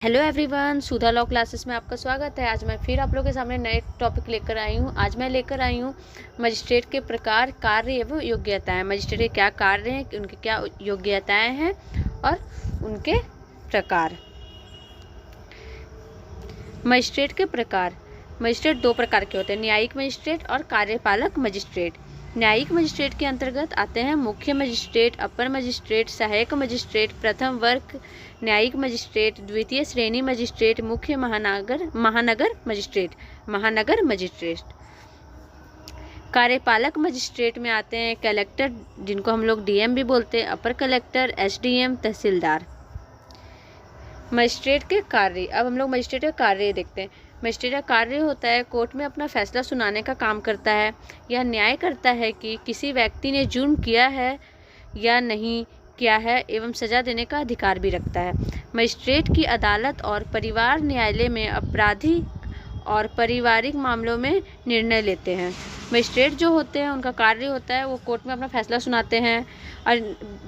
Hello everyone, सुधा law classes में आपका स्वागत है। आज मैं फिर आप लोगों के सामने नए टॉपिक लेकर आई हूँ। आज मैं लेकर आई हूँ मजिस्ट्रेट के प्रकार, कार्य एवं योग्यताएं। मजिस्ट्रेट के क्या कार्य हैं, उनकी क्या योग्यताएं हैं और उनके प्रकार। मजिस्ट्रेट के प्रकार। मजिस्ट्रेट दो प्रकार के होते हैं, न्यायिक मजिस्ट्रेट और कार्यपालक मजिस्ट्रेट। न्यायिक मजिस्ट्रेट के अंतर्गत आते हैं मुख्य मजिस्ट्रेट, अपर मजिस्ट्रेट, सहायक मजिस्ट्रेट, प्रथम वर्ग न्यायिक मजिस्ट्रेट, द्वितीय श्रेणी मजिस्ट्रेट, मुख्य महानगर मजिस्ट्रेट। कार्यपालक मजिस्ट्रेट में आते हैं कलेक्टर, जिनको हम लोग डीएम भी बोलते हैं, अपर कलेक्टर, एसडीएम, तहसीलदार। मजिस्ट्रेट के कार्य। अब हम लोग मजिस्ट्रेट का कार्य देखते हैं। मजिस्ट्रेट का कार्य होता है कोर्ट में अपना फैसला सुनाने का काम करता है। यह न्याय करता है कि किसी व्यक्ति ने जुर्म किया है या नहीं किया है एवं सजा देने का अधिकार भी रखता है। मजिस्ट्रेट की अदालत और परिवार न्यायालय में आपराधिक और पारिवारिक मामलों में निर्णय लेते हैं। मजिस्ट्रेट जो होते हैं उनका कार्य होता है वो कोर्ट में अपना फैसला सुनाते हैं और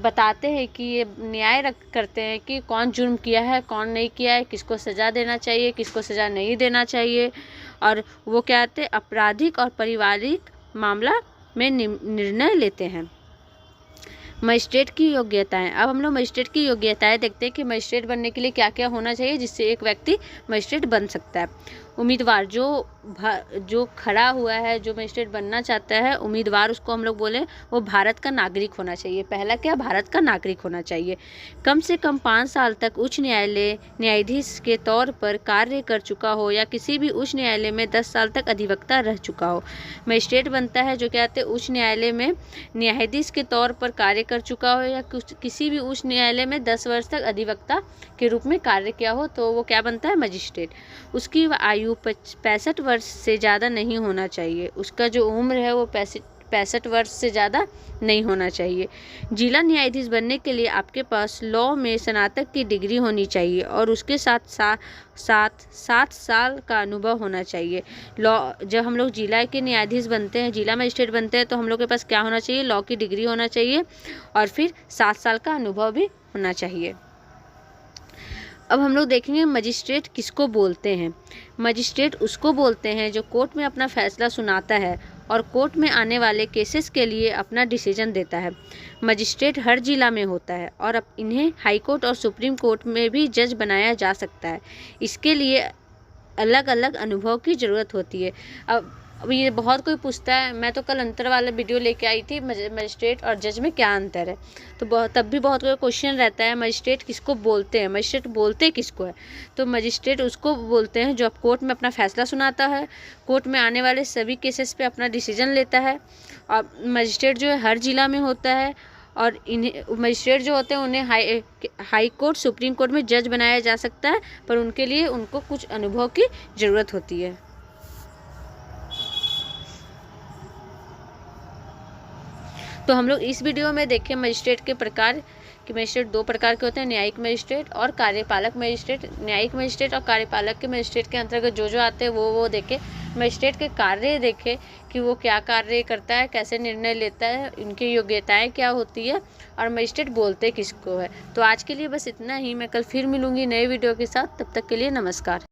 बताते हैं कि ये न्याय करते हैं कि कौन जुर्म किया है, कौन नहीं किया है, किसको सज़ा देना चाहिए, किसको सज़ा नहीं देना चाहिए। और वो क्या कहते हैं, आपराधिक और पारिवारिक मामला में निर्णय लेते हैं। मजिस्ट्रेट की योग्यताएं। अब हम लोग मजिस्ट्रेट की योग्यताएं देखते हैं कि मजिस्ट्रेट बनने के लिए क्या क्या होना चाहिए जिससे एक व्यक्ति मजिस्ट्रेट बन सकता है। उम्मीदवार जो खड़ा हुआ है, जो मजिस्ट्रेट बनना चाहता है, उम्मीदवार उसको हम लोग बोले वो भारत का नागरिक होना चाहिए। पहला क्या, भारत का नागरिक होना चाहिए। कम से कम 5 साल तक उच्च न्यायालय न्यायाधीश के तौर पर कार्य कर चुका हो या किसी भी उच्च न्यायालय में 10 साल तक अधिवक्ता रह चुका हो। मजिस्ट्रेट बनता है जो क्या कहते हैं उच्च न्यायालय में न्यायाधीश के तौर पर कार्य कर चुका हो या किसी भी उच्च न्यायालय में 10 वर्ष तक अधिवक्ता के रूप में कार्य किया हो, तो वो क्या बनता है, मजिस्ट्रेट। उसकी आयु 65 वर्ष से ज़्यादा नहीं होना चाहिए। उसका जो उम्र है वो 65 वर्ष से ज़्यादा नहीं होना चाहिए। जिला न्यायाधीश बनने के लिए आपके पास लॉ में स्नातक की डिग्री होनी चाहिए और उसके साथ 7 साल का अनुभव होना चाहिए। लॉ, जब हम लोग जिला के न्यायाधीश बनते हैं, जिला मजिस्ट्रेट बनते हैं, तो हम लोग के पास क्या होना चाहिए, लॉ की डिग्री होना चाहिए और फिर 7 साल का अनुभव भी होना चाहिए। अब हम लोग देखेंगे मजिस्ट्रेट किसको बोलते हैं। मजिस्ट्रेट उसको बोलते हैं जो कोर्ट में अपना फैसला सुनाता है और कोर्ट में आने वाले केसेस के लिए अपना डिसीजन देता है। मजिस्ट्रेट हर जिला में होता है और अब इन्हें हाई कोर्ट और सुप्रीम कोर्ट में भी जज बनाया जा सकता है। इसके लिए अलग अलग अनुभव की ज़रूरत होती है। अब ये बहुत कोई पूछता है, मैं तो कल अंतर वाला वीडियो लेके आई थी, मजिस्ट्रेट और जज में क्या अंतर है, तो तब भी बहुत कोई क्वेश्चन रहता है मजिस्ट्रेट किसको बोलते हैं, मजिस्ट्रेट बोलते किसको है। तो मजिस्ट्रेट उसको बोलते हैं जो अब कोर्ट में अपना फैसला सुनाता है, कोर्ट में आने वाले सभी केसेस पे अपना डिसीजन लेता है। और मजिस्ट्रेट जो है हर जिला में होता है और इन्हें मजिस्ट्रेट जो होते हैं उन्हें हाई कोर्ट, सुप्रीम कोर्ट में जज बनाया जा सकता है, पर उनके लिए उनको कुछ अनुभव की ज़रूरत होती है। तो हम लोग इस वीडियो में देखें मजिस्ट्रेट के प्रकार कि मजिस्ट्रेट दो प्रकार के होते हैं, न्यायिक मजिस्ट्रेट और कार्यपालक मजिस्ट्रेट। न्यायिक मजिस्ट्रेट और कार्यपालक के मजिस्ट्रेट के अंतर्गत जो आते हैं वो देखें। मजिस्ट्रेट के कार्य देखें कि वो क्या कार्य करता है, कैसे निर्णय लेता है, उनकी योग्यताएं क्या होती है और मजिस्ट्रेट बोलते किसको है। तो आज के लिए बस इतना ही। मैं कल फिर मिलूँगी नए वीडियो के साथ, तब तक के लिए नमस्कार।